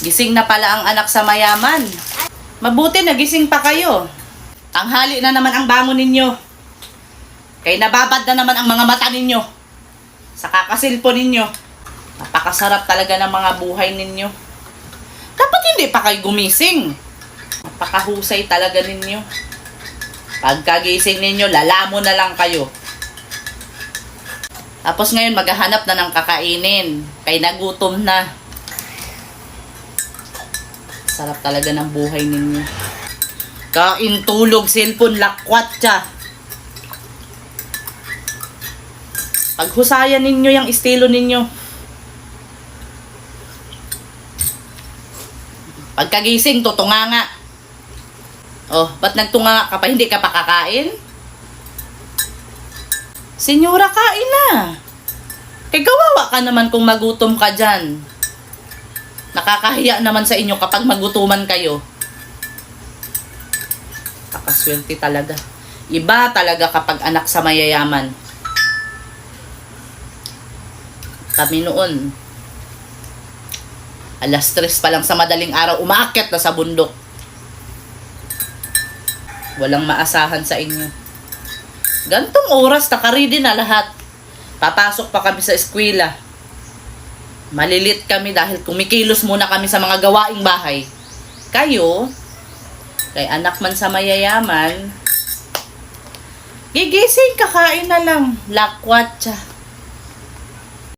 Gising na pala ang anak sa mayaman. Mabuti nagising pa kayo. Tanghali na naman ang bangon ninyo. Kaya nababad na naman ang mga mata ninyo. Sa kakasilpo ninyo. Napakasarap talaga ng mga buhay ninyo. Dapat hindi pa kayo gumising. Napakahusay talaga ninyo. Pagkagising ninyo, lalamo na lang kayo. Tapos ngayon, maghahanap na ng kakainin. Kaya nagutom na. Sarap talaga ng buhay ninyo. Kain, tulog, cellphone, lakwatsa. Paghusayan ninyo yung estilo ninyo. Pagkagising, tutunganga. Oh, ba't nagtunganga ka pa? Hindi ka pa kakain? Senyora, kain na. Kaya kawawa ka naman kung magutom ka dyan. Nakakahiya naman sa inyo kapag magutuman kayo. Kakaswerte talaga. Iba talaga kapag anak sa mayayaman. Kami noon, alas 3 pa lang sa madaling araw, umaakyat na sa bundok. Walang maasahan sa inyo. Gantong oras, nakaready na lahat. Papasok pa kami sa eskwela. Malilit kami dahil kumikilos muna kami sa mga gawaing bahay. Kayo, kay anak man sa mayayaman, gigising, kakain na lang. Lakwatsa.